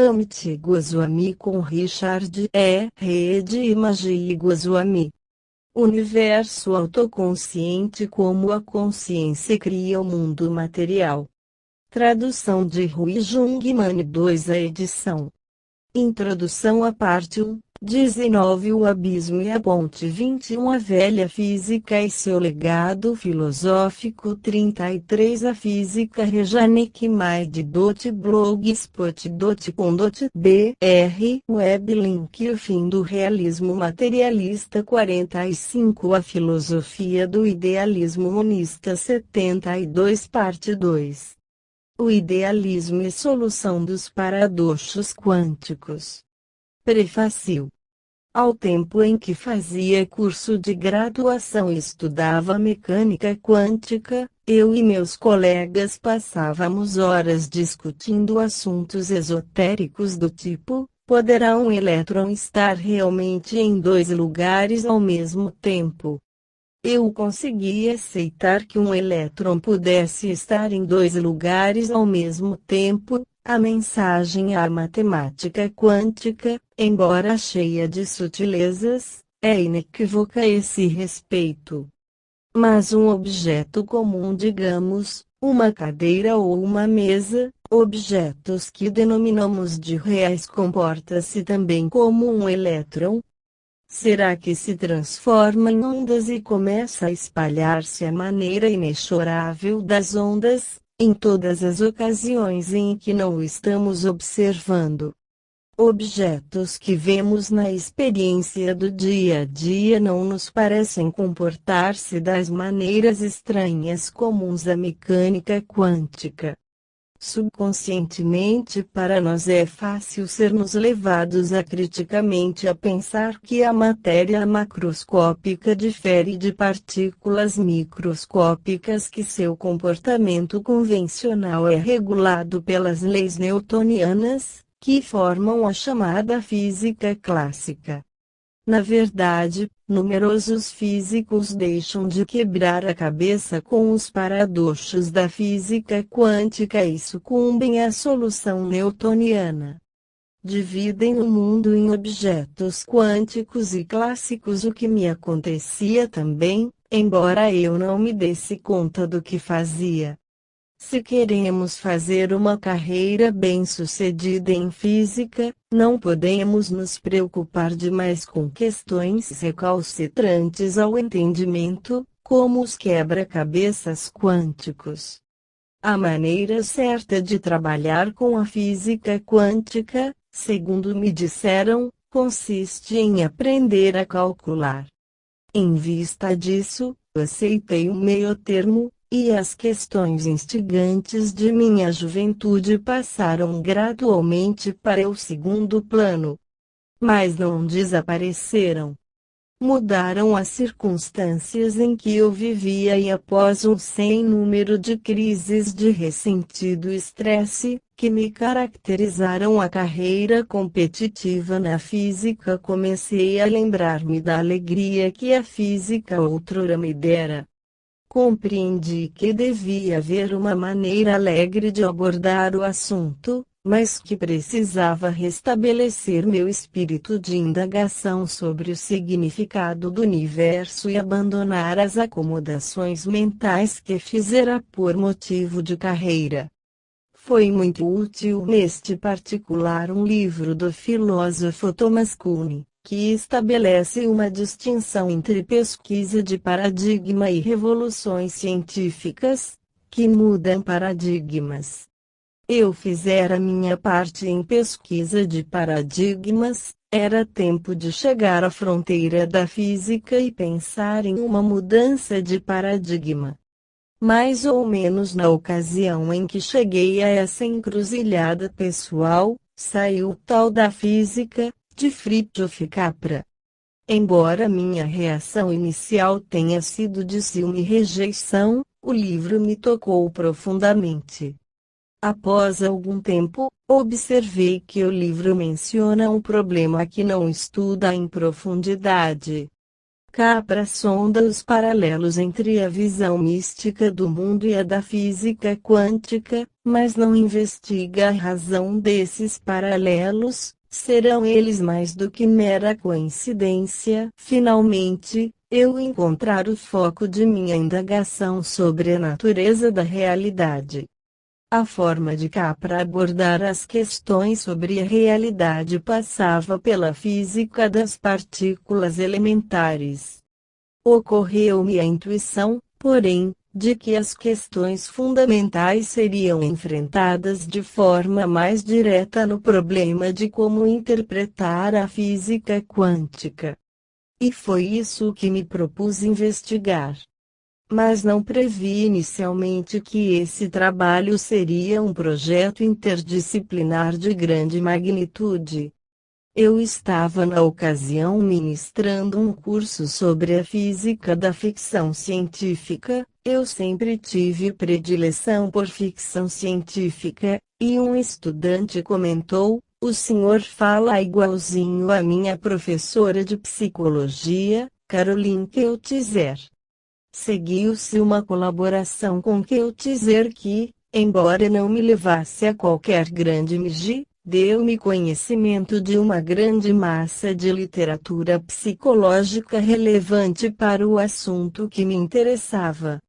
Amit Goswami com Richard E. Reed Magia Goswami. Universo autoconsciente, como a consciência cria o mundo material. Tradução de Rui Jungmann 2, a edição. Introdução à parte 1, 19. O abismo e a ponte 21. A velha física e seu legado filosófico 33. A física Rejanek Maid. Blogspot.com.br Weblink. O fim do realismo materialista 45. A filosofia do idealismo monista 72. Parte 2. O idealismo e solução dos paradoxos quânticos. Prefácio. Ao tempo em que fazia curso de graduação e estudava mecânica quântica, eu e meus colegas passávamos horas discutindo assuntos esotéricos do tipo: poderá um elétron estar realmente em dois lugares ao mesmo tempo? Eu consegui aceitar que um elétron pudesse estar em dois lugares ao mesmo tempo. A mensagem à matemática quântica, embora cheia de sutilezas, é inequívoca a esse respeito. Mas um objeto comum, digamos, uma cadeira ou uma mesa, objetos que denominamos de reais, comporta-se também como um elétron? Será que se transforma em ondas e começa a espalhar-se à maneira inexorável das ondas, em todas as ocasiões em que não o estamos observando? Objetos que vemos na experiência do dia a dia não nos parecem comportar-se das maneiras estranhas comuns à mecânica quântica. Subconscientemente, para nós é fácil sermos levados a criticamente a pensar que a matéria macroscópica difere de partículas microscópicas, que seu comportamento convencional é regulado pelas leis newtonianas, que formam a chamada física clássica. Na verdade, numerosos físicos deixam de quebrar a cabeça com os paradoxos da física quântica e sucumbem à solução newtoniana. Dividem o mundo em objetos quânticos e clássicos, o que me acontecia também, embora eu não me desse conta do que fazia. Se queremos fazer uma carreira bem-sucedida em física, não podemos nos preocupar demais com questões recalcitrantes ao entendimento, como os quebra-cabeças quânticos. A maneira certa de trabalhar com a física quântica, segundo me disseram, consiste em aprender a calcular. Em vista disso, aceitei um meio-termo, e as questões instigantes de minha juventude passaram gradualmente para o segundo plano. Mas não desapareceram. Mudaram as circunstâncias em que eu vivia e, após um sem número de crises de ressentido estresse, que me caracterizaram a carreira competitiva na física, comecei a lembrar-me da alegria que a física outrora me dera. Compreendi que devia haver uma maneira alegre de abordar o assunto, mas que precisava restabelecer meu espírito de indagação sobre o significado do universo e abandonar as acomodações mentais que fizera por motivo de carreira. Foi muito útil neste particular um livro do filósofo Thomas Kuhn, que estabelece uma distinção entre pesquisa de paradigma e revoluções científicas, que mudam paradigmas. Eu fizera minha parte em pesquisa de paradigmas, era tempo de chegar à fronteira da física e pensar em uma mudança de paradigma. Mais ou menos na ocasião em que cheguei a essa encruzilhada pessoal, saiu o tal da física, de Fritjof Capra. Embora minha reação inicial tenha sido de ciúme e rejeição, o livro me tocou profundamente. Após algum tempo, observei que o livro menciona um problema que não estuda em profundidade. Capra sonda os paralelos entre a visão mística do mundo e a da física quântica, mas não investiga a razão desses paralelos. Serão eles mais do que mera coincidência? Finalmente, eu encontrar o foco de minha indagação sobre a natureza da realidade. A forma de Capra abordar as questões sobre a realidade passava pela física das partículas elementares. Ocorreu-me a intuição, porém, de que as questões fundamentais seriam enfrentadas de forma mais direta no problema de como interpretar a física quântica. E foi isso que me propus investigar. Mas não previ inicialmente que esse trabalho seria um projeto interdisciplinar de grande magnitude. Eu estava na ocasião ministrando um curso sobre a física da ficção científica. Eu sempre tive predileção por ficção científica, e um estudante comentou: "O senhor fala igualzinho a minha professora de psicologia, Caroline Keutzer." Seguiu-se uma colaboração com Keutzer que, embora não me levasse a qualquer grande MG, deu-me conhecimento de uma grande massa de literatura psicológica relevante para o assunto que me interessava.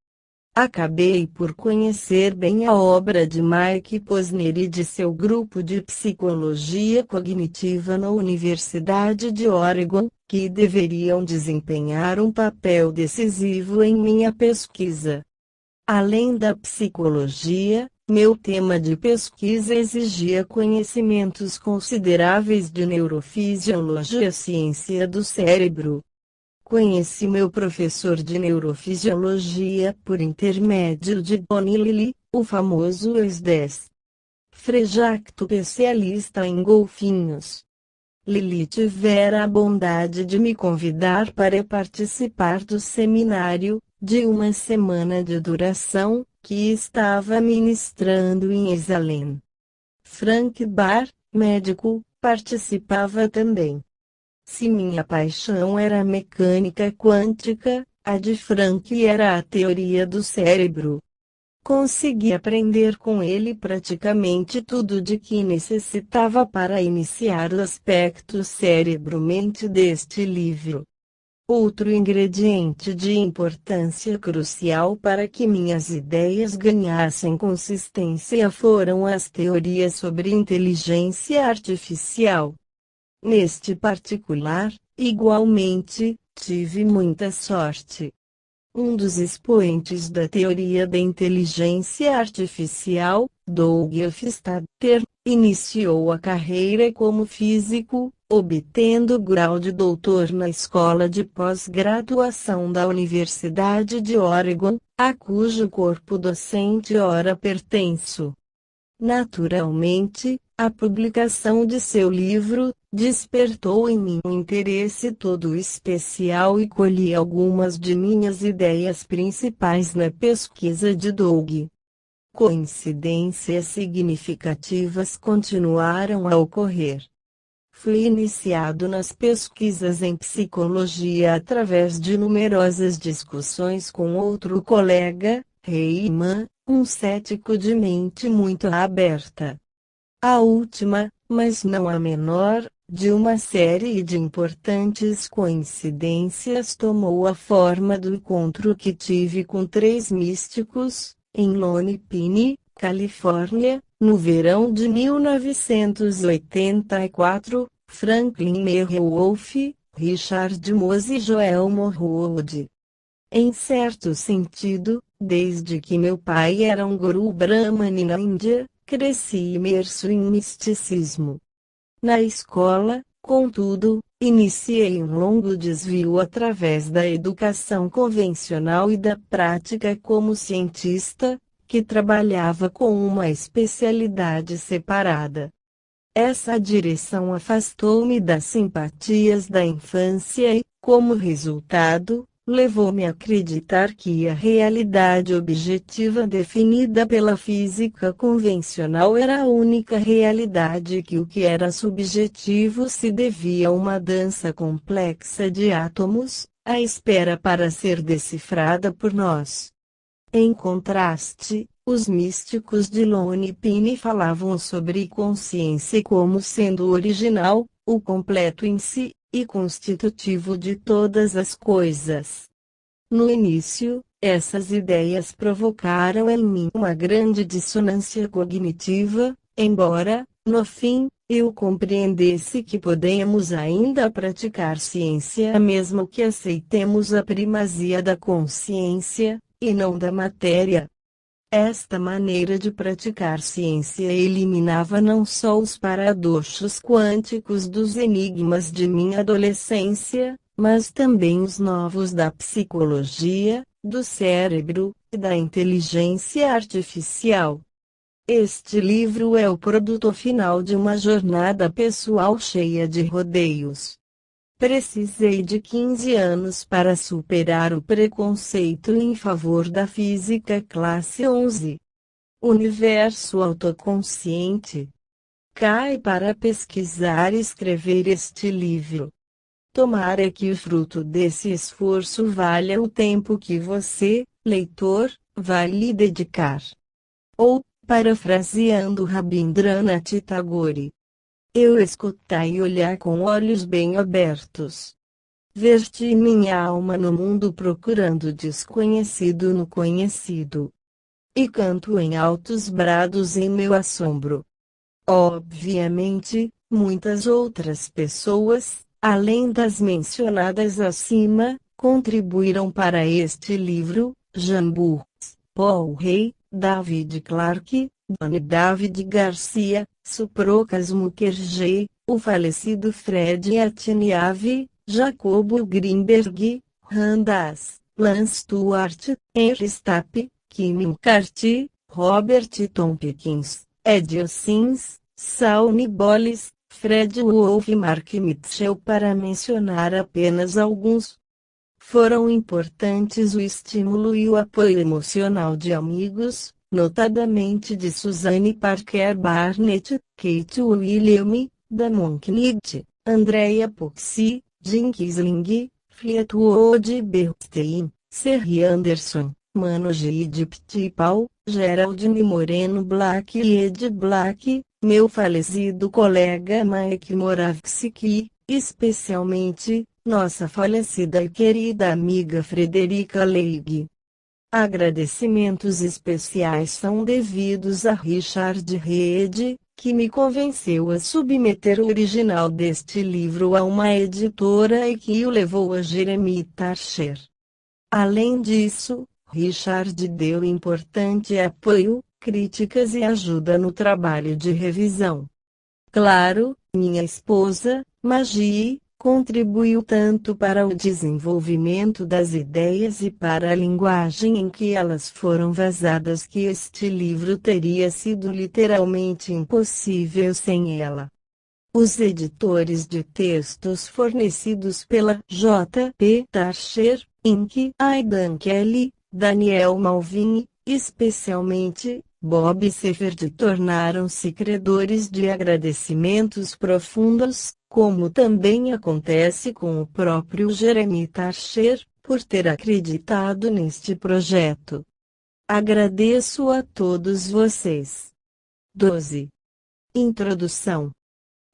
Acabei por conhecer bem a obra de Mike Posner e de seu grupo de psicologia cognitiva na Universidade de Oregon, que deveriam desempenhar um papel decisivo em minha pesquisa. Além da psicologia, meu tema de pesquisa exigia conhecimentos consideráveis de neurofisiologia, ciência do cérebro. Conheci meu professor de neurofisiologia por intermédio de Bonnie Lilly, o famoso ex-10. Frejacto especialista em golfinhos. Lilly tivera a bondade de me convidar para participar do seminário, de uma semana de duração, que estava ministrando em Esalen. Frank Barr, médico, participava também. Se minha paixão era a mecânica quântica, a de Frank era a teoria do cérebro. Consegui aprender com ele praticamente tudo de que necessitava para iniciar o aspecto cérebro-mente deste livro. Outro ingrediente de importância crucial para que minhas ideias ganhassem consistência foram as teorias sobre inteligência artificial. Neste particular, igualmente, tive muita sorte. Um dos expoentes da teoria da inteligência artificial, Doug Hofstadter, iniciou a carreira como físico, obtendo o grau de doutor na escola de pós-graduação da Universidade de Oregon, a cujo corpo docente ora pertenço. Naturalmente, a publicação de seu livro despertou em mim um interesse todo especial e colhi algumas de minhas ideias principais na pesquisa de Doug. Coincidências significativas continuaram a ocorrer. Fui iniciado nas pesquisas em psicologia através de numerosas discussões com outro colega, Reimann, um cético de mente muito aberta. A última, mas não a menor, de uma série de importantes coincidências tomou a forma do encontro que tive com 3 místicos, em Lone Pine, Califórnia, no verão de 1984, Franklin Merewolf, Richard Mose e Joel Morrood. Em certo sentido, desde que meu pai era um guru brahmane na Índia, cresci imerso em misticismo. Na escola, contudo, iniciei um longo desvio através da educação convencional e da prática como cientista, que trabalhava com uma especialidade separada. Essa direção afastou-me das simpatias da infância e, como resultado, levou-me a acreditar que a realidade objetiva definida pela física convencional era a única realidade e que o que era subjetivo se devia a uma dança complexa de átomos, à espera para ser decifrada por nós. Em contraste, os místicos de Lone Pine falavam sobre consciência como sendo o original, o completo em si, e constitutivo de todas as coisas. No início, essas ideias provocaram em mim uma grande dissonância cognitiva, embora, no fim, eu compreendesse que podemos ainda praticar ciência mesmo que aceitemos a primazia da consciência, e não da matéria. Esta maneira de praticar ciência eliminava não só os paradoxos quânticos dos enigmas de minha adolescência, mas também os novos da psicologia, do cérebro, e da inteligência artificial. Este livro é o produto final de uma jornada pessoal cheia de rodeios. Precisei de 15 anos para superar o preconceito em favor da física classe 11. Universo autoconsciente. Cai para pesquisar e escrever este livro. Tomara que o fruto desse esforço valha o tempo que você, leitor, vai lhe dedicar. Ou, parafraseando Rabindranath Tagore, eu escutar e olhar com olhos bem abertos. Verti minha alma no mundo procurando o desconhecido no conhecido. E canto em altos brados em meu assombro. Obviamente, muitas outras pessoas, além das mencionadas acima, contribuíram para este livro: Jean Burns, Paul Rey, David Clarke, Dona David Garcia, Suprocas Mukherjee, o falecido Fred Etniave, Jacobo Greenberg, Randas, Lance Stewart, Henry Stapp, Kim McCarthy, Robert Tompkins, Ed Sims, Saul Bolles, Fred Wolf e Mark Mitchell, para mencionar apenas alguns. Foram importantes o estímulo e o apoio emocional de amigos, notadamente de Suzanne Parker Barnett, Kate William, Damon Knigge, Andrea Poxi, Jim Kisling, Fleetwood Bernstein, Serri Anderson, Manoj Egyptipal, Geraldine Moreno Black e Ed Black, meu falecido colega Mike Moravsky, especialmente, nossa falecida e querida amiga Frederica Leigh. Agradecimentos especiais são devidos a Richard Reed, que me convenceu a submeter o original deste livro a uma editora e que o levou a Jeremy Tarcher. Além disso, Richard deu importante apoio, críticas e ajuda no trabalho de revisão. Claro, minha esposa, Maggie, contribuiu tanto para o desenvolvimento das ideias e para a linguagem em que elas foram vazadas que este livro teria sido literalmente impossível sem ela. Os editores de textos fornecidos pela J.P. Tarcher, Inc., Aidan Kelly, Daniel Malvin, especialmente, Bob Seifert, tornaram-se credores de agradecimentos profundos, como também acontece com o próprio Jeremy Tarcher, por ter acreditado neste projeto. Agradeço a todos vocês. 12. Introdução.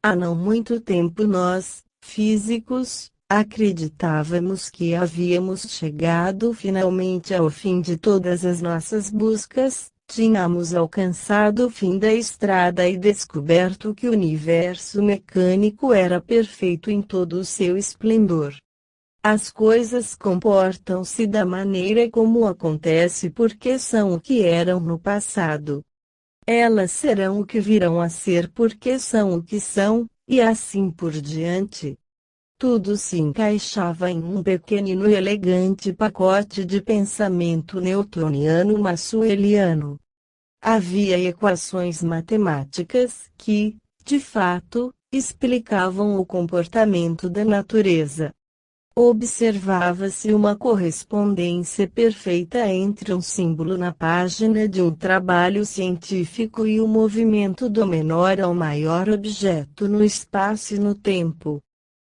Há não muito tempo nós, físicos, acreditávamos que havíamos chegado finalmente ao fim de todas as nossas buscas, tínhamos alcançado o fim da estrada e descoberto que o universo mecânico era perfeito em todo o seu esplendor. As coisas comportam-se da maneira como acontece porque são o que eram no passado. Elas serão o que virão a ser porque são o que são, e assim por diante. Tudo se encaixava em um pequenino e elegante pacote de pensamento newtoniano-maxwelliano. Havia equações matemáticas que, de fato, explicavam o comportamento da natureza. Observava-se uma correspondência perfeita entre um símbolo na página de um trabalho científico e o movimento do menor ao maior objeto no espaço e no tempo.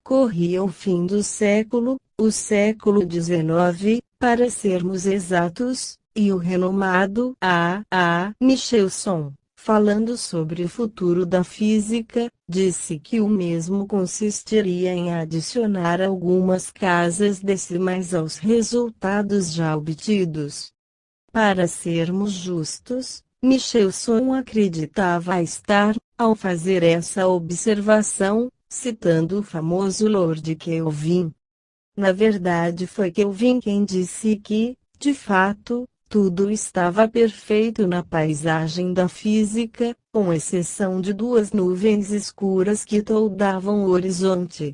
Corria o fim do século, o século XIX, para sermos exatos, e o renomado A. Michelson, falando sobre o futuro da física, disse que o mesmo consistiria em adicionar algumas casas decimais aos resultados já obtidos. Para sermos justos, Michelson acreditava estar, ao fazer essa observação, citando o famoso Lord Kelvin. Na verdade foi Kelvin quem disse que, de fato, tudo estava perfeito na paisagem da física, com exceção de duas nuvens escuras que toldavam o horizonte.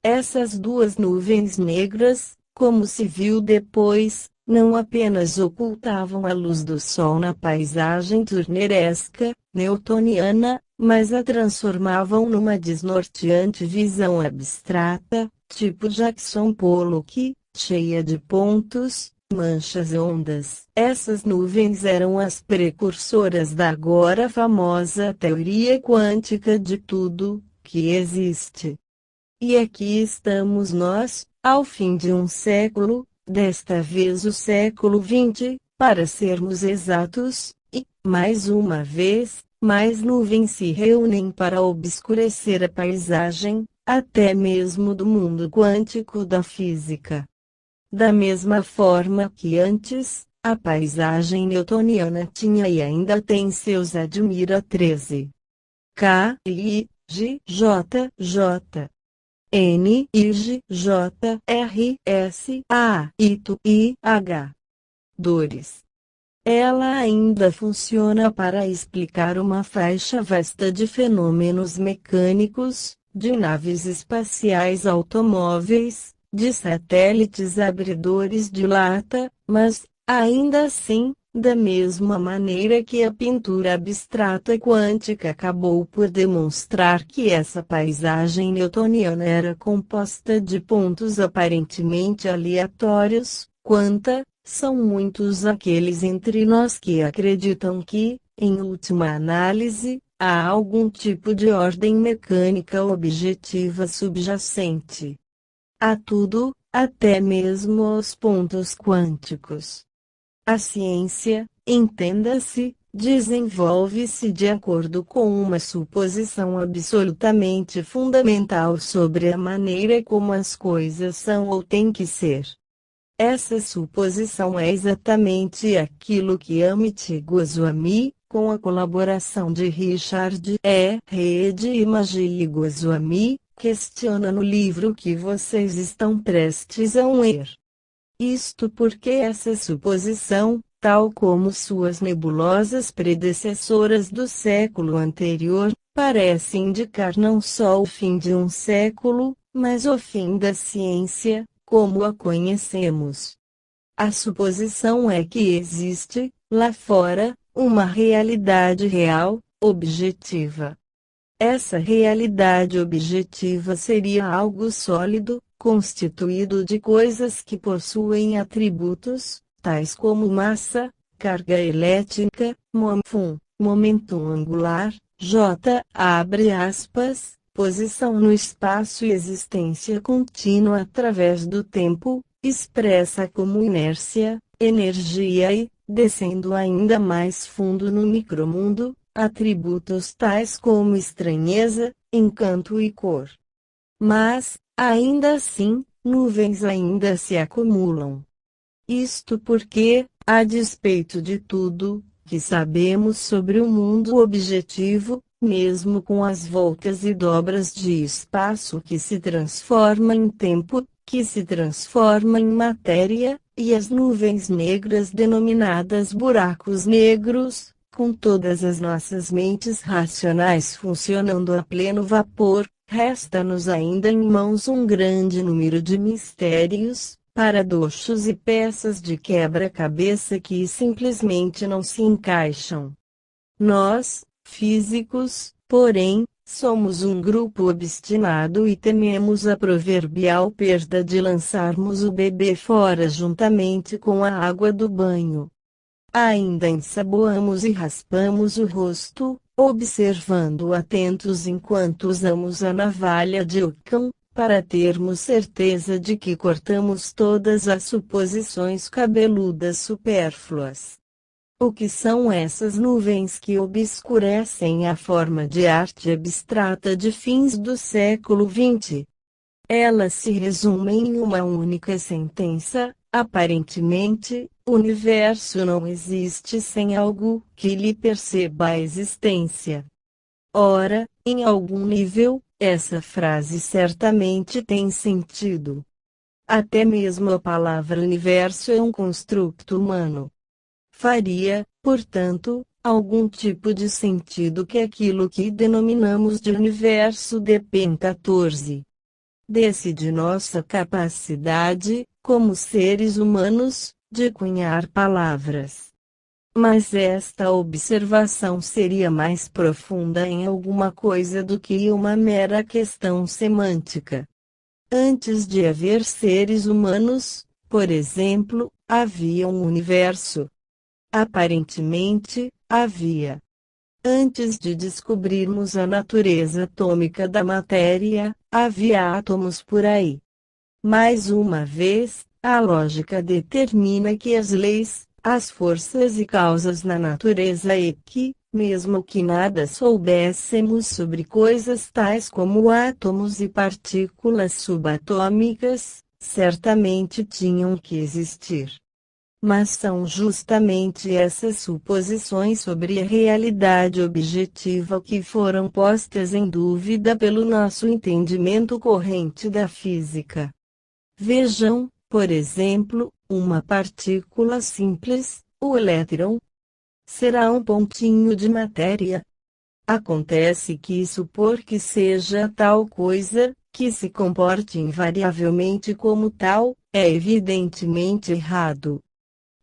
Essas duas nuvens negras, como se viu depois, não apenas ocultavam a luz do sol na paisagem turneresca, newtoniana, mas a transformavam numa desnorteante visão abstrata, tipo Jackson Pollock, cheia de pontos, manchas e ondas. Essas nuvens eram as precursoras da agora famosa teoria quântica de tudo que existe. E aqui estamos nós, ao fim de um século, desta vez o século XX, para sermos exatos, e, mais uma vez, mais nuvens se reúnem para obscurecer a paisagem, até mesmo do mundo quântico da física. Da mesma forma que antes, a paisagem newtoniana tinha e ainda tem seus Admira 13. K, I, G, J, J. N, I, G, J, R, S, A, Ito, I, H. Dores. Ela ainda funciona para explicar uma faixa vasta de fenômenos mecânicos, de naves espaciais, automóveis, de satélites abridores de lata, mas, ainda assim, da mesma maneira que a pintura abstrata quântica acabou por demonstrar que essa paisagem newtoniana era composta de pontos aparentemente aleatórios, quanta, são muitos aqueles entre nós que acreditam que, em última análise, há algum tipo de ordem mecânica objetiva subjacente a tudo, até mesmo aos pontos quânticos. A ciência, entenda-se, desenvolve-se de acordo com uma suposição absolutamente fundamental sobre a maneira como as coisas são ou têm que ser. Essa suposição é exatamente aquilo que Amit Goswami, com a colaboração de Richard E. Reed e Majid Goswami, questiona no livro que vocês estão prestes a ler. Isto porque essa suposição, tal como suas nebulosas predecessoras do século anterior, parece indicar não só o fim de um século, mas o fim da ciência, como a conhecemos. A suposição é que existe, lá fora, uma realidade real, objetiva. Essa realidade objetiva seria algo sólido, constituído de coisas que possuem atributos, tais como massa, carga elétrica, momento angular, j, abre aspas, posição no espaço e existência contínua através do tempo, expressa como inércia, energia e, descendo ainda mais fundo no micromundo, atributos tais como estranheza, encanto e cor. Mas, ainda assim, nuvens ainda se acumulam. Isto porque, a despeito de tudo que sabemos sobre o mundo objetivo, mesmo com as voltas e dobras de espaço que se transforma em tempo, que se transforma em matéria, e as nuvens negras denominadas buracos negros, com todas as nossas mentes racionais funcionando a pleno vapor, resta-nos ainda em mãos um grande número de mistérios, paradoxos e peças de quebra-cabeça que simplesmente não se encaixam. Nós, físicos, porém, somos um grupo obstinado e tememos a proverbial perda de lançarmos o bebê fora juntamente com a água do banho. Ainda ensaboamos e raspamos o rosto, observando atentos enquanto usamos a navalha de Occam, para termos certeza de que cortamos todas as suposições cabeludas supérfluas. O que são essas nuvens que obscurecem a forma de arte abstrata de fins do século XX? Elas se resumem em uma única sentença: aparentemente, o universo não existe sem algo que lhe perceba a existência. Ora, em algum nível, essa frase certamente tem sentido. Até mesmo a palavra universo é um construto humano. Faria, portanto, algum tipo de sentido que aquilo que denominamos de universo depende 14. Desse de nossa capacidade, como seres humanos, de cunhar palavras. Mas esta observação seria mais profunda em alguma coisa do que uma mera questão semântica. Antes de haver seres humanos, por exemplo, havia um universo. Aparentemente, havia. Antes de descobrirmos a natureza atômica da matéria, havia átomos por aí. Mais uma vez, a lógica determina que as leis, as forças e causas na natureza e que, mesmo que nada soubéssemos sobre coisas tais como átomos e partículas subatômicas, certamente tinham que existir. Mas são justamente essas suposições sobre a realidade objetiva que foram postas em dúvida pelo nosso entendimento corrente da física. Vejam, por exemplo, uma partícula simples, o elétron. Será um pontinho de matéria? Acontece que supor que seja tal coisa, que se comporte invariavelmente como tal, é evidentemente errado.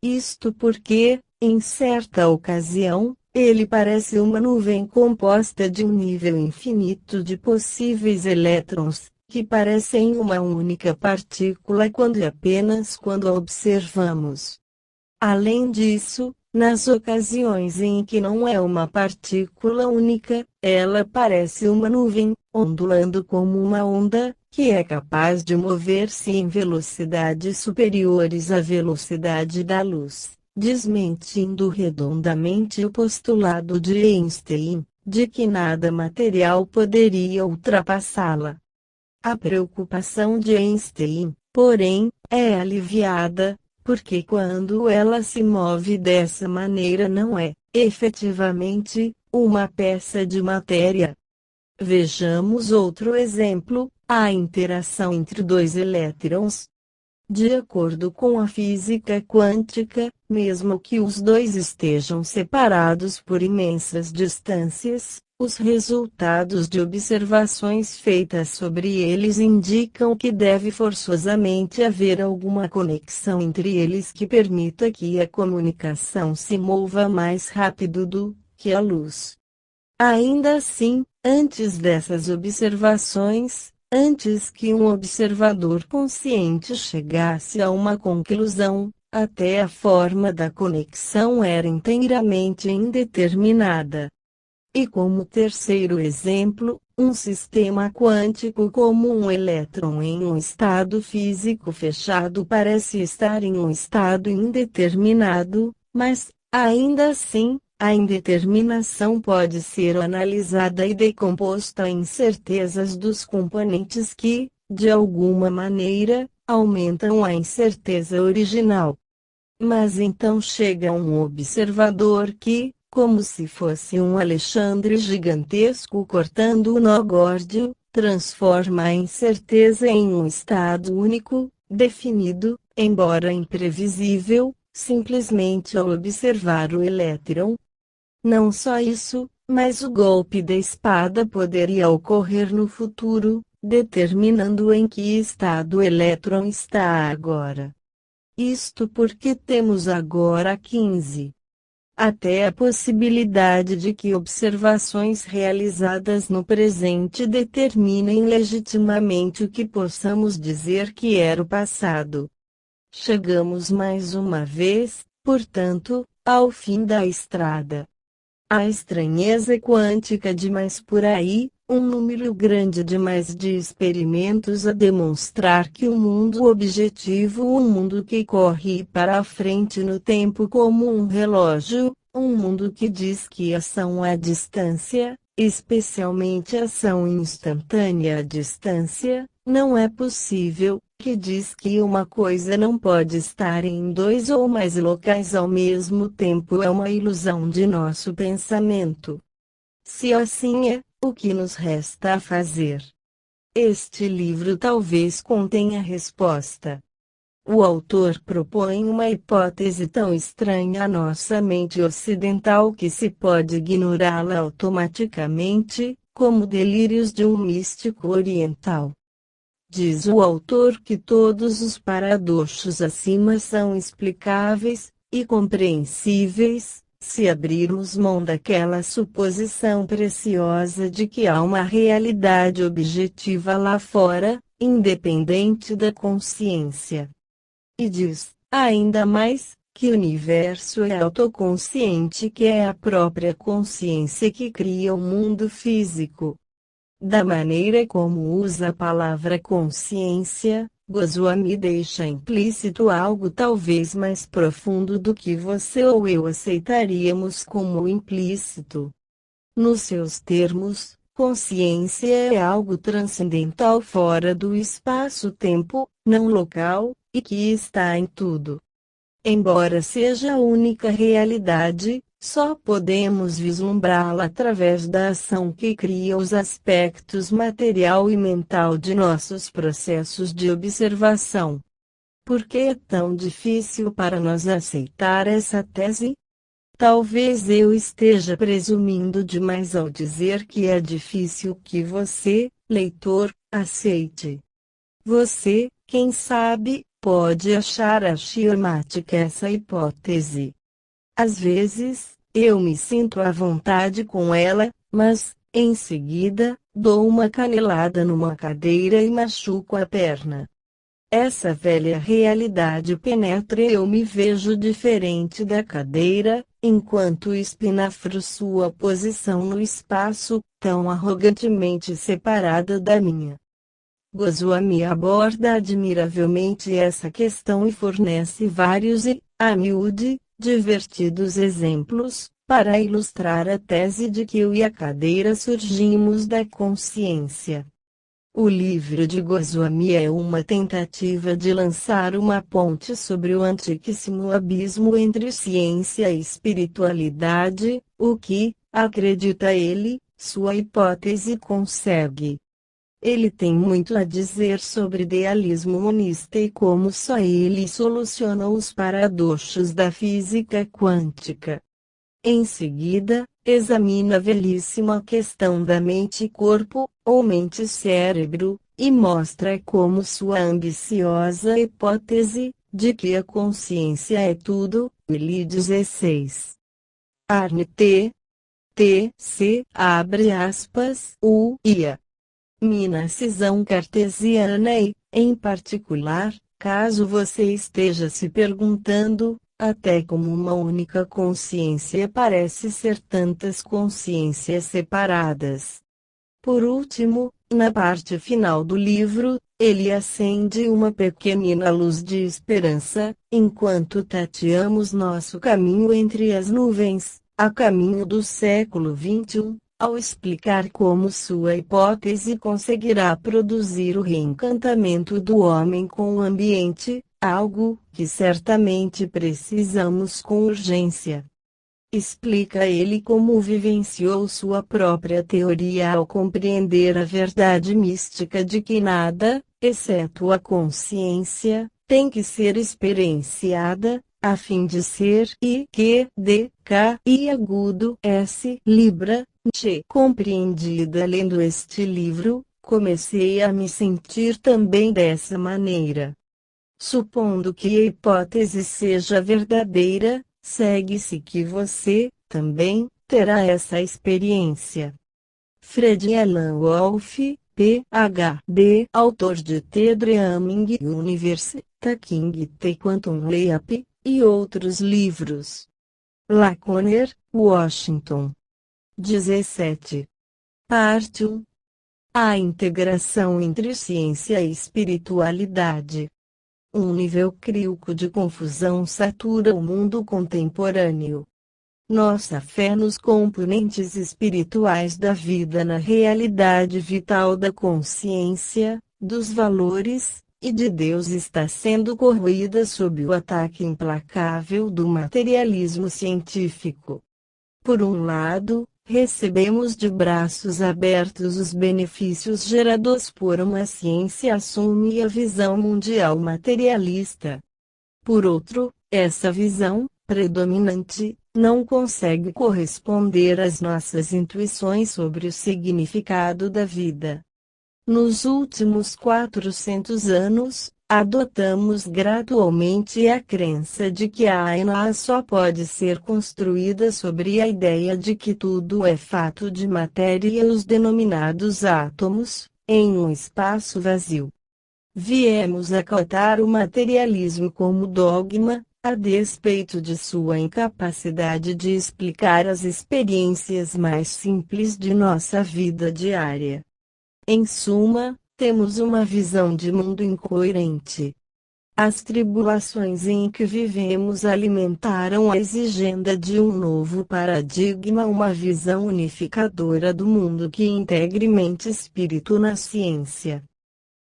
Isto porque, em certa ocasião, ele parece uma nuvem composta de um nível infinito de possíveis elétrons, que parecem uma única partícula quando e apenas quando a observamos. Além disso, nas ocasiões em que não é uma partícula única, ela parece uma nuvem, ondulando como uma onda, que é capaz de mover-se em velocidades superiores à velocidade da luz, desmentindo redondamente o postulado de Einstein, de que nada material poderia ultrapassá-la. A preocupação de Einstein, porém, é aliviada, porque quando ela se move dessa maneira não é, efetivamente, uma peça de matéria. Vejamos outro exemplo, a interação entre dois elétrons. De acordo com a física quântica, mesmo que os dois estejam separados por imensas distâncias, os resultados de observações feitas sobre eles indicam que deve forçosamente haver alguma conexão entre eles que permita que a comunicação se mova mais rápido do que a luz. Ainda assim, antes dessas observações, antes que um observador consciente chegasse a uma conclusão, até a forma da conexão era inteiramente indeterminada. E como terceiro exemplo, um sistema quântico como um elétron em um estado físico fechado parece estar em um estado indeterminado, mas, ainda assim, a indeterminação pode ser analisada e decomposta em certezas dos componentes que, de alguma maneira, aumentam a incerteza original. Mas então chega um observador que, como se fosse um Alexandre gigantesco cortando o nó górdio, transforma a incerteza em um estado único, definido, embora imprevisível, simplesmente ao observar o elétron. Não só isso, mas o golpe da espada poderia ocorrer no futuro, determinando em que estado o elétron está agora. Isto porque temos agora 15. Até a possibilidade de que observações realizadas no presente determinem legitimamente o que possamos dizer que era o passado. Chegamos mais uma vez, portanto, ao fim da estrada. A estranheza quântica demais por aí, um número grande demais de experimentos a demonstrar que o mundo objetivo, um mundo que corre para a frente no tempo como um relógio, um mundo que diz que ação à distância, especialmente ação instantânea à distância, não é possível, que diz que uma coisa não pode estar em dois ou mais locais ao mesmo tempo, é uma ilusão de nosso pensamento. Se assim é, o que nos resta a fazer? Este livro talvez contenha a resposta. O autor propõe uma hipótese tão estranha à nossa mente ocidental que se pode ignorá-la automaticamente, como delírios de um místico oriental. Diz o autor que todos os paradoxos acima são explicáveis e compreensíveis, se abrirmos mão daquela suposição preciosa de que há uma realidade objetiva lá fora, independente da consciência. E diz, ainda mais, que o universo é autoconsciente, que é a própria consciência que cria o mundo físico. Da maneira como usa a palavra consciência, Goswami deixa implícito algo talvez mais profundo do que você ou eu aceitaríamos como implícito. Nos seus termos, consciência é algo transcendental fora do espaço-tempo, não local, e que está em tudo. Embora seja a única realidade, só podemos vislumbrá-la através da ação que cria os aspectos material e mental de nossos processos de observação. Por que é tão difícil para nós aceitar essa tese? Talvez eu esteja presumindo demais ao dizer que é difícil que você, leitor, aceite. Você, quem sabe, pode achar axiomática essa hipótese. Às vezes, eu me sinto à vontade com ela, mas, em seguida, dou uma canelada numa cadeira e machuco a perna. Essa velha realidade penetra e eu me vejo diferente da cadeira, enquanto espinafro sua posição no espaço, tão arrogantemente separada da minha. Goswami aborda admiravelmente essa questão e fornece vários e, a miúde, divertidos exemplos, para ilustrar a tese de que eu e a cadeira surgimos da consciência. O livro de Goswami é uma tentativa de lançar uma ponte sobre o antiquíssimo abismo entre ciência e espiritualidade, o que, acredita ele, sua hipótese consegue. Ele tem muito a dizer sobre idealismo monista e como só ele soluciona os paradoxos da física quântica. Em seguida, examina a velhíssima questão da mente-corpo, ou mente-cérebro, e mostra como sua ambiciosa hipótese, de que a consciência é tudo, Li 16. Arne T.C. abre aspas, U.I.A. Mina cisão cartesiana e, em particular, caso você esteja se perguntando, até como uma única consciência parece ser tantas consciências separadas. Por último, na parte final do livro, ele acende uma pequenina luz de esperança, enquanto tateamos nosso caminho entre as nuvens, a caminho do século XXI. Ao explicar como sua hipótese conseguirá produzir o reencantamento do homem com o ambiente, algo que certamente precisamos com urgência. Explica ele como vivenciou sua própria teoria ao compreender a verdade mística de que nada, exceto a consciência, tem que ser experienciada, a fim de ser I, Q, D, K e agudo S, Libra, compreendida. Lendo este livro, comecei a me sentir também dessa maneira. Supondo que a hipótese seja verdadeira, segue-se que você, também, terá essa experiência. Fred Alan Wolfe, Ph.D., autor de The Dreaming Universe, The King The Quantum Leap, e outros livros. Laconer, Washington. 17. Parte 1. A integração entre ciência e espiritualidade. Um nível crítico de confusão satura o mundo contemporâneo. Nossa fé nos componentes espirituais da vida, na realidade vital da consciência, dos valores, e de Deus está sendo corroída sob o ataque implacável do materialismo científico. Por um lado, recebemos de braços abertos os benefícios gerados por uma ciência assume a visão mundial materialista. Por outro, essa visão, predominante, não consegue corresponder às nossas intuições sobre o significado da vida. Nos últimos 400 anos, adotamos gradualmente a crença de que a Aina só pode ser construída sobre a ideia de que tudo é fato de matéria e os denominados átomos, em um espaço vazio. Viemos acatar o materialismo como dogma, a despeito de sua incapacidade de explicar as experiências mais simples de nossa vida diária. Em suma, temos uma visão de mundo incoerente. As tribulações em que vivemos alimentaram a exigência de um novo paradigma, uma visão unificadora do mundo que integre mente e espírito na ciência.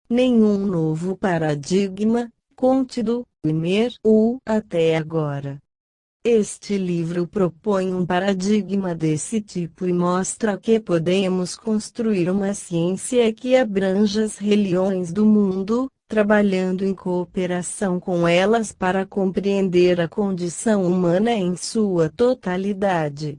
Nenhum novo paradigma, contido, até agora. Este livro propõe um paradigma desse tipo e mostra que podemos construir uma ciência que abranja as religiões do mundo, trabalhando em cooperação com elas para compreender a condição humana em sua totalidade.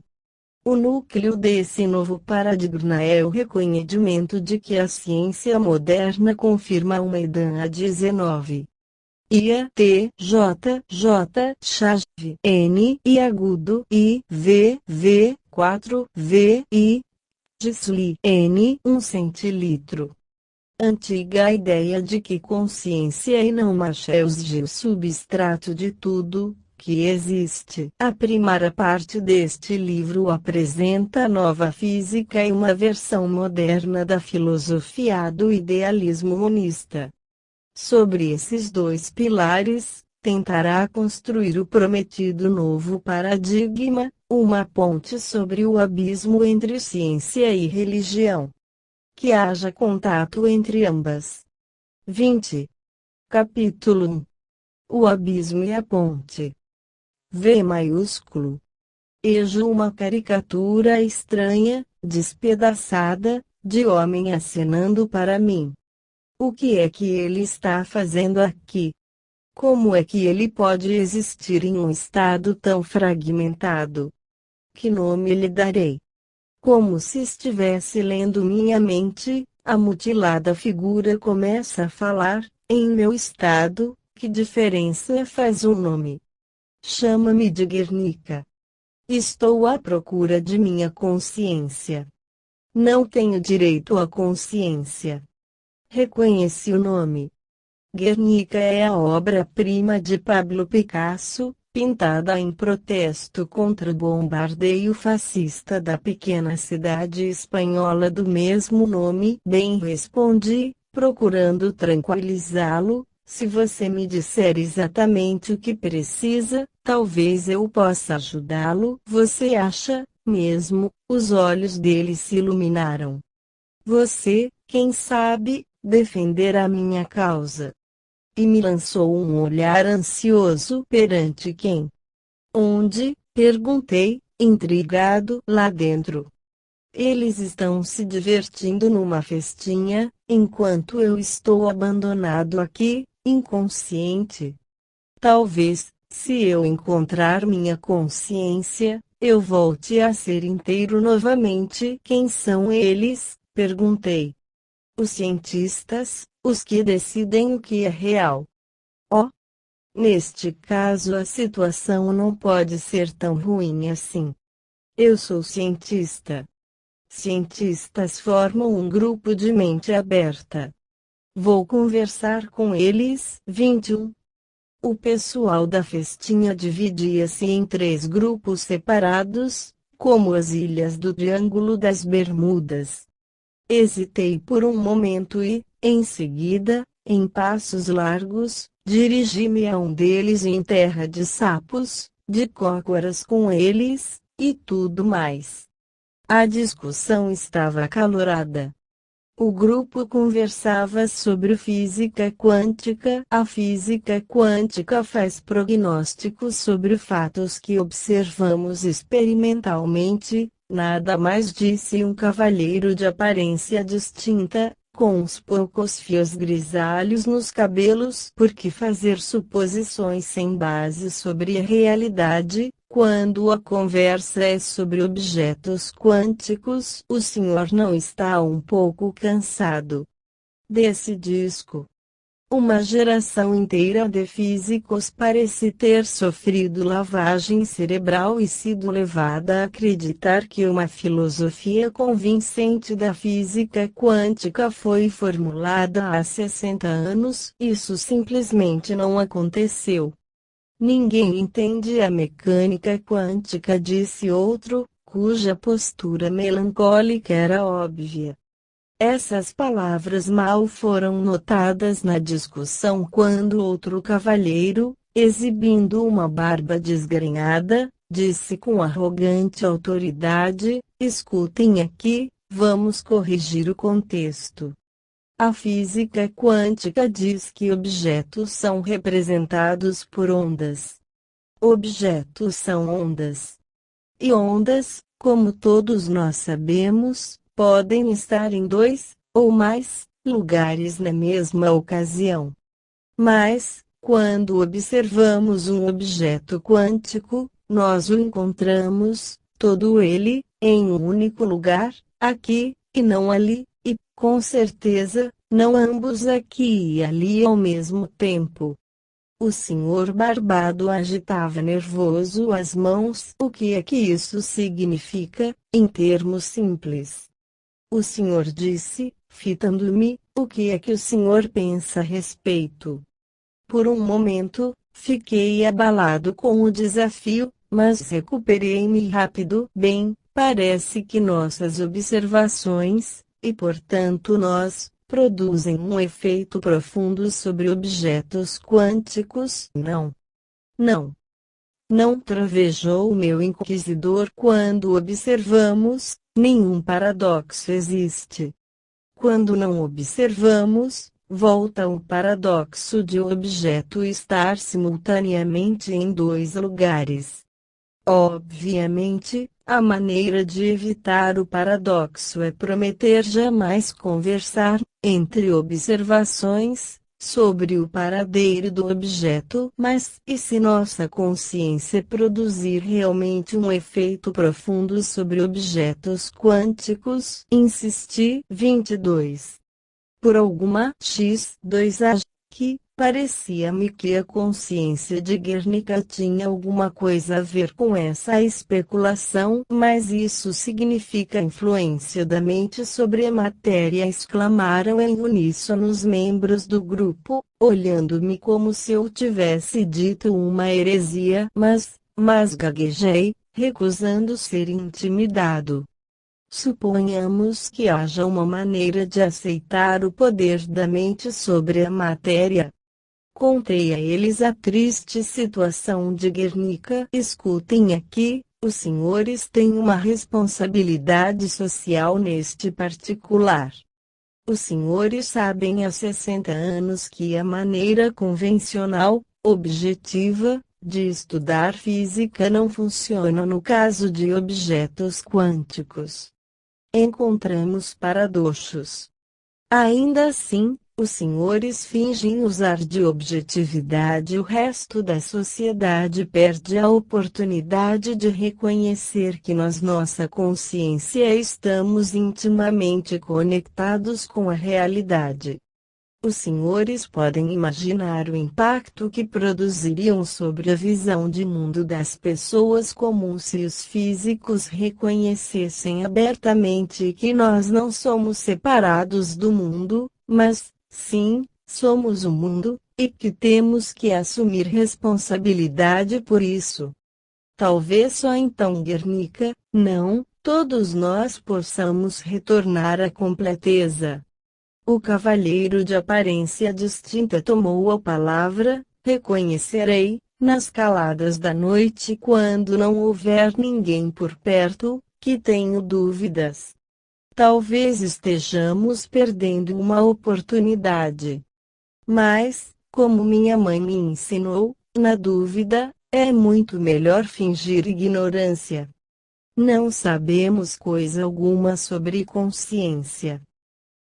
O núcleo desse novo paradigma é o reconhecimento de que a ciência moderna confirma uma ideia 19. chave N e agudo I V 4 V I Gisli N 1 centilitro. Antiga ideia de que consciência e não é o substrato de tudo que existe. A primeira parte deste livro apresenta a nova física e uma versão moderna da filosofia do idealismo monista. Sobre esses dois pilares, tentará construir o prometido novo paradigma, uma ponte sobre o abismo entre ciência e religião. Que haja contato entre ambas. 20. Capítulo 1. O abismo e a ponte. V maiúsculo. Ejo uma caricatura estranha, despedaçada, de homem acenando para mim. O que é que ele está fazendo aqui? Como é que ele pode existir em um estado tão fragmentado? Que nome lhe darei? Como se estivesse lendo minha mente, a mutilada figura começa a falar, em meu estado, que diferença faz um nome? Chama-me de Guernica. Estou à procura de minha consciência. Não tenho direito à consciência. Reconheci o nome. Guernica é a obra-prima de Pablo Picasso, pintada em protesto contra o bombardeio fascista da pequena cidade espanhola do mesmo nome. Bem, respondi, procurando tranquilizá-lo, se você me disser exatamente o que precisa, talvez eu possa ajudá-lo. Você acha, mesmo? Os olhos dele se iluminaram. Você, quem sabe, defenderá minha causa. E me lançou um olhar ansioso. Perante quem? Onde? Perguntei, intrigado. Lá dentro. Eles estão se divertindo numa festinha, enquanto eu estou abandonado aqui, inconsciente. Talvez, se eu encontrar minha consciência, eu volte a ser inteiro novamente. Quem são eles? Perguntei. Os cientistas, os que decidem o que é real. Oh! Neste caso a situação não pode ser tão ruim assim. Eu sou cientista. Cientistas formam um grupo de mente aberta. Vou conversar com eles. 21. O pessoal da festinha dividia-se em 3 grupos separados, como as ilhas do Triângulo das Bermudas. Hesitei por um momento e, em seguida, em passos largos, dirigi-me a um deles em terra de sapos, de cócoras com eles, e tudo mais. A discussão estava acalorada. O grupo conversava sobre física quântica. A física quântica faz prognósticos sobre fatos que observamos experimentalmente, nada mais, disse um cavalheiro de aparência distinta, com uns poucos fios grisalhos nos cabelos. Por que fazer suposições sem base sobre a realidade, quando a conversa é sobre objetos quânticos? O senhor não está um pouco cansado desse disco? Uma geração inteira de físicos parece ter sofrido lavagem cerebral e sido levada a acreditar que uma filosofia convincente da física quântica foi formulada há 60 anos. Isso simplesmente não aconteceu. Ninguém entende a mecânica quântica, disse outro, cuja postura melancólica era óbvia. Essas palavras mal foram notadas na discussão quando outro cavalheiro, exibindo uma barba desgrenhada, disse com arrogante autoridade: escutem aqui, vamos corrigir o contexto. A física quântica diz que objetos são representados por ondas. Objetos são ondas. E ondas, como todos nós sabemos, podem estar em dois, ou mais, lugares na mesma ocasião. Mas, quando observamos um objeto quântico, nós o encontramos, todo ele, em um único lugar, aqui, e não ali, e, com certeza, não ambos aqui e ali ao mesmo tempo. O senhor Barbado agitava nervoso as mãos. O que é que isso significa, em termos simples? O senhor disse, fitando-me, o que é que o senhor pensa a respeito? Por um momento, fiquei abalado com o desafio, mas recuperei-me rápido. Bem, parece que nossas observações, e portanto nós, produzem um efeito profundo sobre objetos quânticos. Não. Não. Não, travejou o meu inquisidor. Quando observamos, nenhum paradoxo existe. Quando não observamos, volta o paradoxo de o objeto estar simultaneamente em dois lugares. Obviamente, a maneira de evitar o paradoxo é prometer jamais conversar, entre observações, sobre o paradeiro do objeto. Mas, e se nossa consciência produzir realmente um efeito profundo sobre objetos quânticos? Insisti. 22. Por alguma x2 que, parecia-me que a consciência de Guernica tinha alguma coisa a ver com essa especulação. Mas isso significa influência da mente sobre a matéria, exclamaram em uníssono os membros do grupo, olhando-me como se eu tivesse dito uma heresia. Mas gaguejei, recusando ser intimidado. Suponhamos que haja uma maneira de aceitar o poder da mente sobre a matéria. Contei a eles a triste situação de Guernica. Escutem aqui, os senhores têm uma responsabilidade social neste particular. Os senhores sabem há 60 anos que a maneira convencional, objetiva, de estudar física não funciona no caso de objetos quânticos. Encontramos paradoxos. Ainda assim, os senhores fingem usar de objetividade. O resto da sociedade perde a oportunidade de reconhecer que nós, nossa consciência, estamos intimamente conectados com a realidade. Os senhores podem imaginar o impacto que produziriam sobre a visão de mundo das pessoas comuns se os físicos reconhecessem abertamente que nós não somos separados do mundo, mas, sim, somos o mundo, e que temos que assumir responsabilidade por isso. Talvez só então Guernica, não, todos nós possamos retornar à completeza. O cavalheiro de aparência distinta tomou a palavra: reconhecerei, nas caladas da noite, quando não houver ninguém por perto, que tenho dúvidas. Talvez estejamos perdendo uma oportunidade. Mas, como minha mãe me ensinou, na dúvida, é muito melhor fingir ignorância. Não sabemos coisa alguma sobre consciência.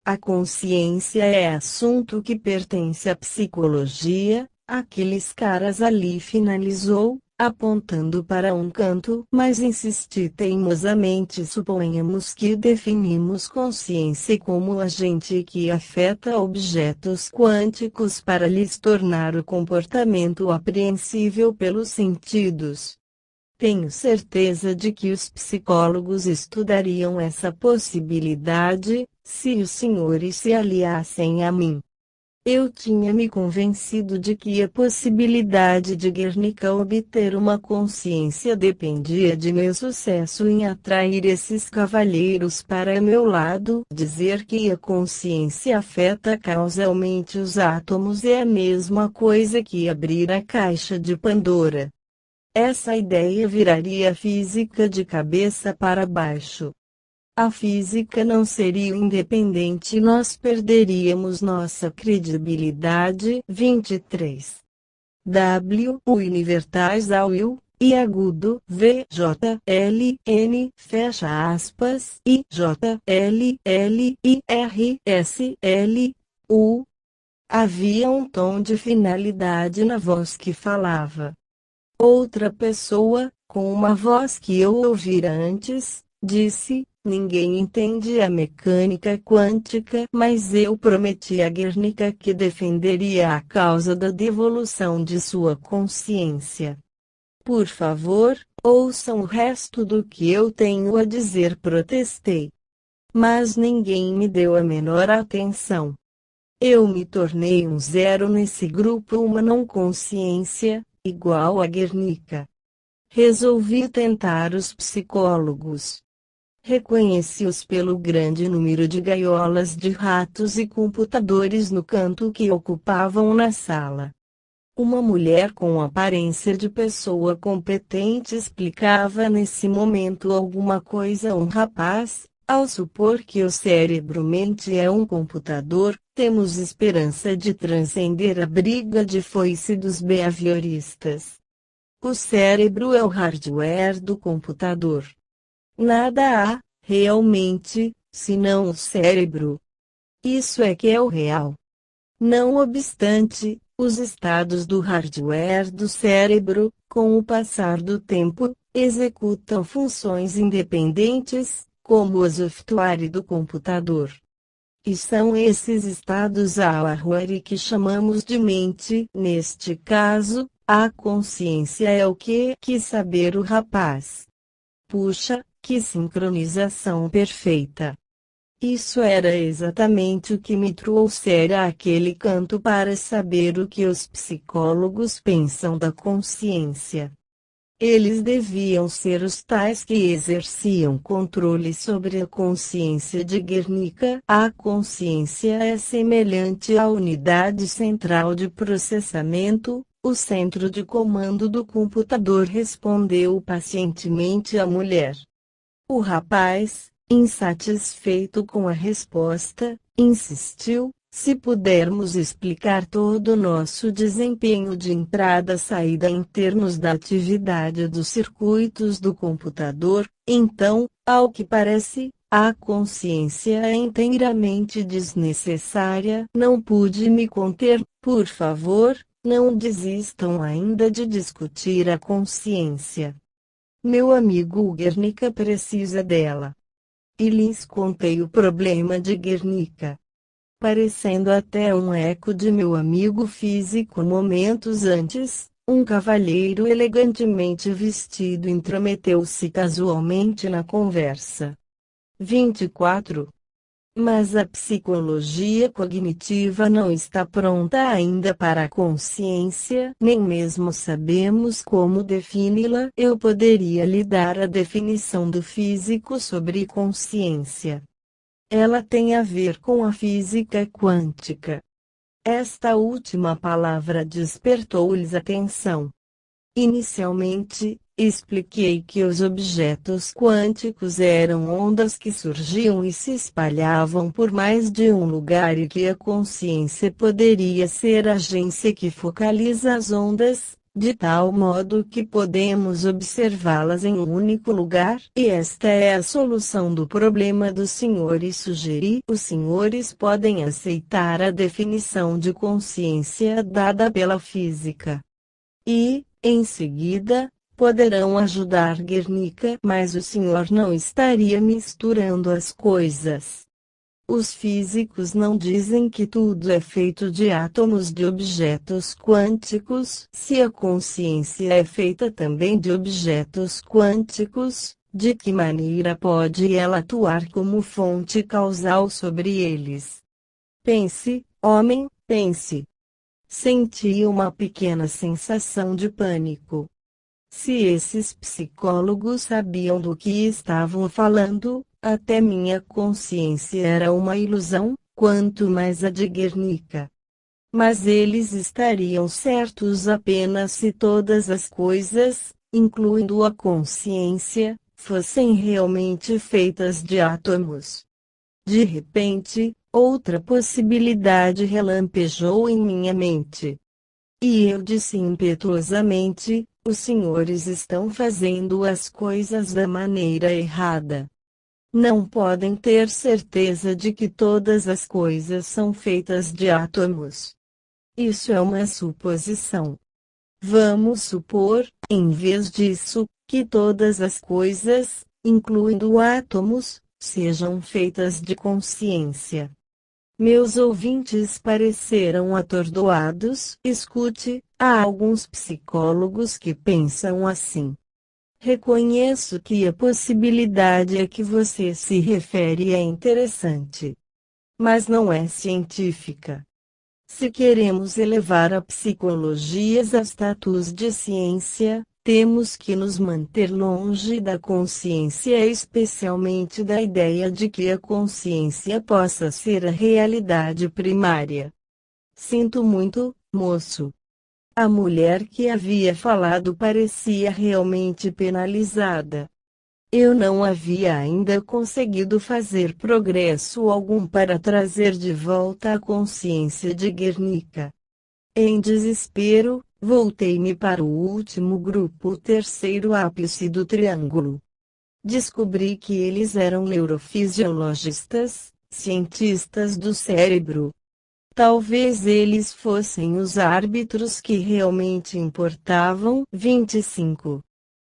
A consciência é assunto que pertence à psicologia. Aqueles caras ali, finalizou, apontando para um canto. Mas insisti teimosamente: suponhamos que definimos consciência como agente que afeta objetos quânticos para lhes tornar o comportamento apreensível pelos sentidos. Tenho certeza de que os psicólogos estudariam essa possibilidade, se os senhores se aliassem a mim. Eu tinha me convencido de que a possibilidade de Guernica obter uma consciência dependia de meu sucesso em atrair esses cavalheiros para meu lado. Dizer que a consciência afeta causalmente os átomos é a mesma coisa que abrir a caixa de Pandora. Essa ideia viraria a física de cabeça para baixo. A física não seria independente e nós perderíamos nossa credibilidade. 23. W. Univertais ao U, I agudo, V. J. L. N. Fecha aspas, I. J. L. L. I. R. S. L. U. Havia um tom de finalidade na voz que falava. Outra pessoa, com uma voz que eu ouvira antes, disse: ninguém entende a mecânica quântica, mas eu prometi a Guernica que defenderia a causa da devolução de sua consciência. Por favor, ouçam o resto do que eu tenho a dizer, protestei. Mas ninguém me deu a menor atenção. Eu me tornei um zero nesse grupo, uma não consciência, igual a Guernica. Resolvi tentar os psicólogos. Reconheci-os pelo grande número de gaiolas de ratos e computadores no canto que ocupavam na sala. Uma mulher com aparência de pessoa competente explicava nesse momento alguma coisa a um rapaz. Ao supor que o cérebro-mente é um computador, temos esperança de transcender a briga de foice dos behavioristas. O cérebro é o hardware do computador. Nada há, realmente, senão o cérebro. Isso é que é o real. Não obstante, os estados do hardware do cérebro, com o passar do tempo, executam funções independentes, como o software do computador. E são esses estados hardware que chamamos de mente. Neste caso, a consciência é o que quis saber o rapaz. Puxa, que sincronização perfeita! Isso era exatamente o que me trouxera àquele canto para saber o que os psicólogos pensam da consciência. Eles deviam ser os tais que exerciam controle sobre a consciência de Guernica. A consciência é semelhante à unidade central de processamento, o centro de comando do computador, respondeu pacientemente a mulher. O rapaz, insatisfeito com a resposta, insistiu: se pudermos explicar todo o nosso desempenho de entrada-saída em termos da atividade dos circuitos do computador, então, ao que parece, a consciência é inteiramente desnecessária. Não pude me conter. Por favor, não desistam ainda de discutir a consciência. Meu amigo Guernica precisa dela. E lhes contei o problema de Guernica. Parecendo até um eco de meu amigo físico momentos antes, um cavalheiro elegantemente vestido intrometeu-se casualmente na conversa. 24. Mas a psicologia cognitiva não está pronta ainda para a consciência, nem mesmo sabemos como defini-la. Eu poderia lhe dar a definição do físico sobre consciência. Ela tem a ver com a física quântica. Esta última palavra despertou-lhes atenção. Inicialmente, expliquei que os objetos quânticos eram ondas que surgiam e se espalhavam por mais de um lugar e que a consciência poderia ser a agência que focaliza as ondas, de tal modo que podemos observá-las em um único lugar. E esta é a solução do problema do senhor, e sugeri: os senhores podem aceitar a definição de consciência dada pela física. E, em seguida, poderão ajudar Guernica. Mas o senhor não estaria misturando as coisas. Os físicos não dizem que tudo é feito de átomos de objetos quânticos. Se a consciência é feita também de objetos quânticos, de que maneira pode ela atuar como fonte causal sobre eles? Pense, homem, pense. Senti uma pequena sensação de pânico. Se esses psicólogos sabiam do que estavam falando, até minha consciência era uma ilusão, quanto mais a de Guernica. Mas eles estariam certos apenas se todas as coisas, incluindo a consciência, fossem realmente feitas de átomos. De repente, outra possibilidade relampejou em minha mente. E eu disse impetuosamente: os senhores estão fazendo as coisas da maneira errada. Não podem ter certeza de que todas as coisas são feitas de átomos. Isso é uma suposição. Vamos supor, em vez disso, que todas as coisas, incluindo átomos, sejam feitas de consciência. Meus ouvintes pareceram atordoados. Escute, há alguns psicólogos que pensam assim. Reconheço que a possibilidade a que você se refere é interessante. Mas não é científica. Se queremos elevar a psicologia a status de ciência, temos que nos manter longe da consciência, especialmente da ideia de que a consciência possa ser a realidade primária. Sinto muito, moço. A mulher que havia falado parecia realmente penalizada. Eu não havia ainda conseguido fazer progresso algum para trazer de volta a consciência de Guernica. Em desespero, voltei-me para o último grupo, o terceiro ápice do triângulo. Descobri que eles eram neurofisiologistas, cientistas do cérebro. Talvez eles fossem os árbitros que realmente importavam. 25.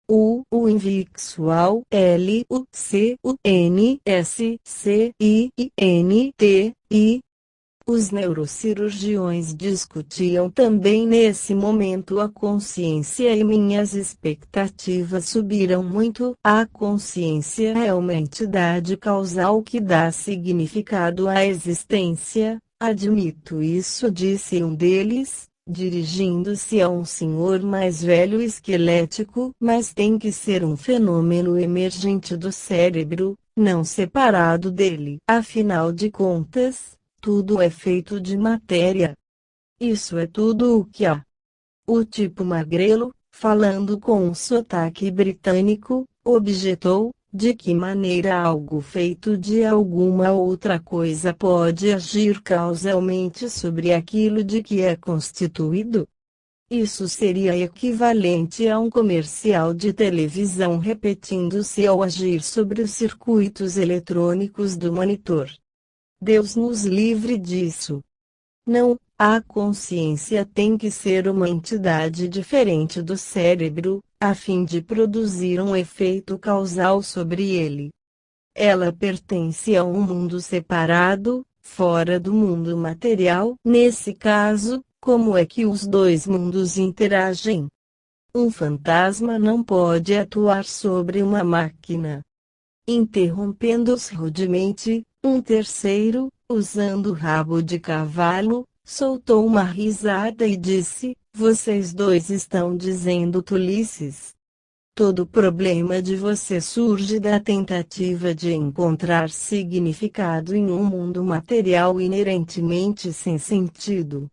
O invixual LUCUNSCIINTI. Os neurocirurgiões discutiam também nesse momento a consciência e minhas expectativas subiram muito. A consciência é uma entidade causal que dá significado à existência. Admito isso, disse um deles, dirigindo-se a um senhor mais velho esquelético. Mas tem que ser um fenômeno emergente do cérebro, não separado dele. Afinal de contas, tudo é feito de matéria. Isso é tudo o que há. O tipo magrelo, falando com um sotaque britânico, objetou: de que maneira algo feito de alguma outra coisa pode agir causalmente sobre aquilo de que é constituído? Isso seria equivalente a um comercial de televisão repetindo-se ao agir sobre os circuitos eletrônicos do monitor. Deus nos livre disso. Não, a consciência tem que ser uma entidade diferente do cérebro, a fim de produzir um efeito causal sobre ele. Ela pertence a um mundo separado, fora do mundo material. Nesse caso, como é que os dois mundos interagem? Um fantasma não pode atuar sobre uma máquina. Interrompendo-os rudemente, Um terceiro, usando rabo de cavalo, soltou uma risada e disse: vocês dois estão dizendo tolices. Todo problema de você surge da tentativa de encontrar significado em um mundo material inerentemente sem sentido.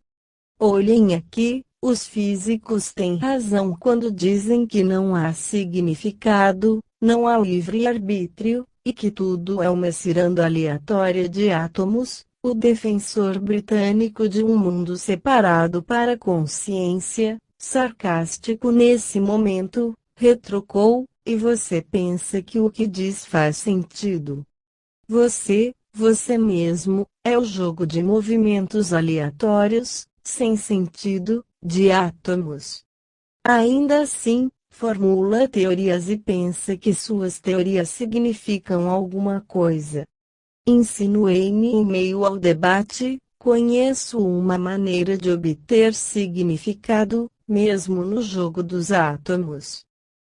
Olhem aqui, os físicos têm razão quando dizem que não há significado, não há livre-arbítrio, e que tudo é uma ciranda aleatória de átomos. O defensor britânico de um mundo separado para a consciência, sarcástico nesse momento, retrucou, e você pensa que o que diz faz sentido. Você mesmo, é o jogo de movimentos aleatórios, sem sentido, de átomos. Ainda assim, formula teorias e pensa que suas teorias significam alguma coisa. Insinuei-me em meio ao debate, conheço uma maneira de obter significado, mesmo no jogo dos átomos.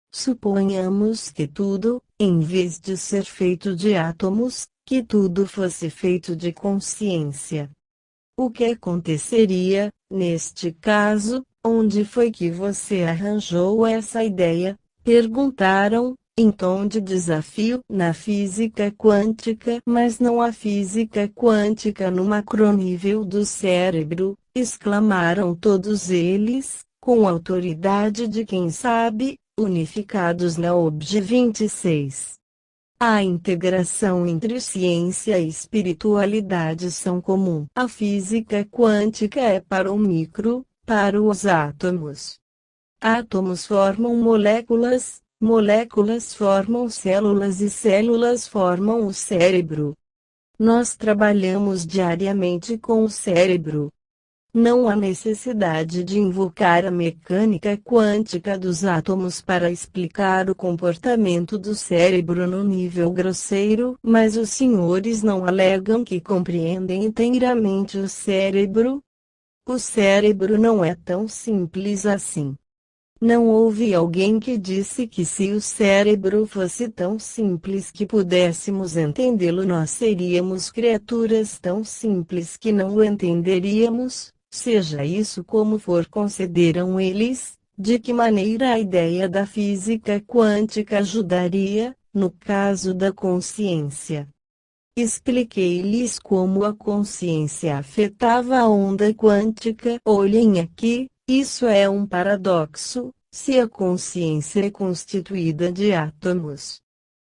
Suponhamos que tudo, em vez de ser feito de átomos, que tudo fosse feito de consciência. O que aconteceria, neste caso? Onde foi que você arranjou essa ideia? Perguntaram, em tom de desafio. Na física quântica. Mas não há física quântica no macronível do cérebro, exclamaram todos eles, com a autoridade de quem sabe, unificados na OBJ 26. A integração entre ciência e espiritualidade são comum. A física quântica é para o micro, para os átomos. Átomos formam moléculas, moléculas formam células e células formam o cérebro. Nós trabalhamos diariamente com o cérebro. Não há necessidade de invocar a mecânica quântica dos átomos para explicar o comportamento do cérebro no nível grosseiro, mas os senhores não alegam que compreendem inteiramente o cérebro? O cérebro não é tão simples assim. Não houve alguém que disse que se o cérebro fosse tão simples que pudéssemos entendê-lo, nós seríamos criaturas tão simples que não o entenderíamos. Seja isso como for, consideram eles, de que maneira a ideia da física quântica ajudaria, no caso da consciência. Expliquei-lhes como a consciência afetava a onda quântica. Olhem aqui, isso é um paradoxo, se a consciência é constituída de átomos.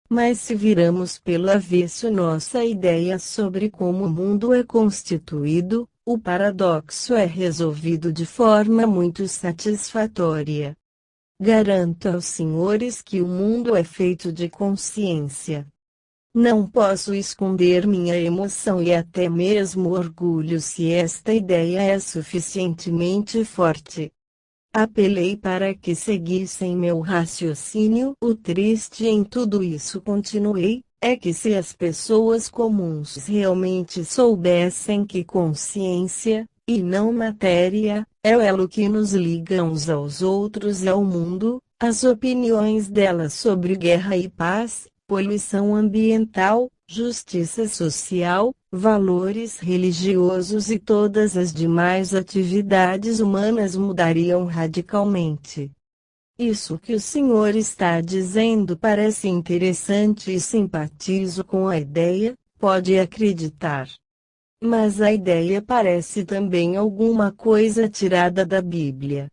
Mas se viramos pelo avesso nossa ideia sobre como o mundo é constituído, o paradoxo é resolvido de forma muito satisfatória. Garanto aos senhores que o mundo é feito de consciência. Não posso esconder minha emoção e até mesmo orgulho se esta ideia é suficientemente forte. Apelei para que seguissem meu raciocínio. O triste em tudo isso, continuei, é que se as pessoas comuns realmente soubessem que consciência, e não matéria, é o elo que nos liga uns aos outros e ao mundo, as opiniões delas sobre guerra e paz, poluição ambiental, justiça social, valores religiosos e todas as demais atividades humanas mudariam radicalmente. Isso que o senhor está dizendo parece interessante e simpatizo com a ideia, pode acreditar. Mas a ideia parece também alguma coisa tirada da Bíblia.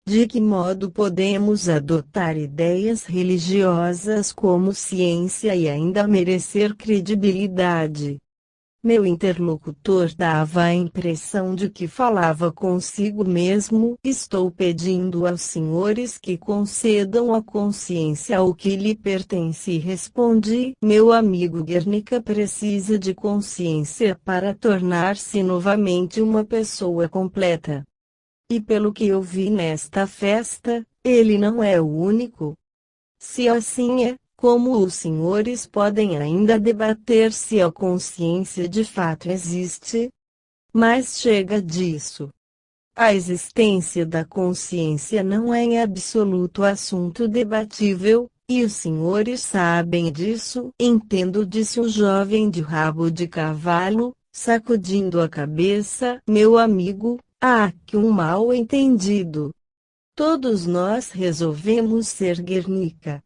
De que modo podemos adotar ideias religiosas como ciência e ainda merecer credibilidade? Meu interlocutor dava a impressão de que falava consigo mesmo. Estou pedindo aos senhores que concedam à consciência o que lhe pertence. Respondi: meu amigo Guernica precisa de consciência para tornar-se novamente uma pessoa completa. E pelo que eu vi nesta festa, ele não é o único. Se assim é, como os senhores podem ainda debater se a consciência de fato existe? Mas chega disso. A existência da consciência não é em absoluto assunto debatível, E os senhores sabem disso? Entendo, disse o jovem de rabo de cavalo, sacudindo a cabeça. Meu amigo, há que um mal-entendido. Todos nós resolvemos ser Guernica.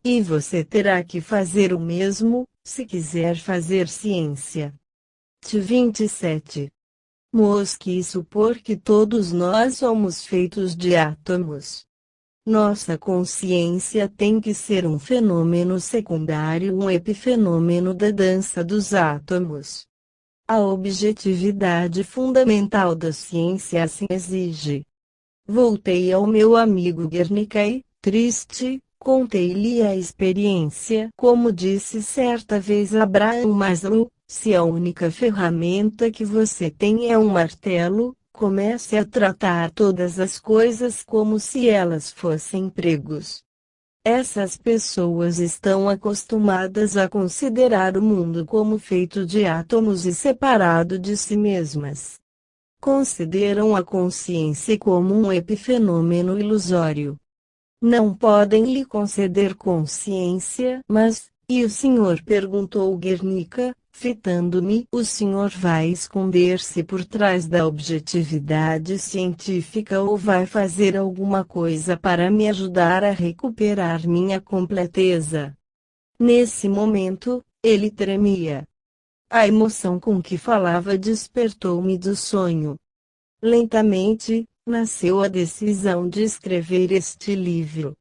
E você terá que fazer o mesmo, se quiser fazer ciência. 27. Mosque supor que todos nós somos feitos de átomos. Nossa consciência tem que ser um fenômeno secundário, um epifenômeno da dança dos átomos. A objetividade fundamental da ciência assim exige. Voltei ao meu amigo Guernica e, triste, contei-lhe a experiência. Como disse certa vez Abraham Maslow, se a única ferramenta que você tem é um martelo, comece a tratar todas as coisas como se elas fossem pregos. Essas pessoas estão acostumadas a considerar o mundo como feito de átomos e separado de si mesmas. Consideram a consciência como um epifenômeno ilusório. Não podem lhe conceder consciência, mas, e o senhor? Perguntou Guernica, fitando-me. O senhor vai esconder-se por trás da objetividade científica ou vai fazer alguma coisa para me ajudar a recuperar minha completeza? Nesse momento, ele tremia. A emoção com que falava despertou-me do sonho. Lentamente, nasceu a decisão de escrever este livro.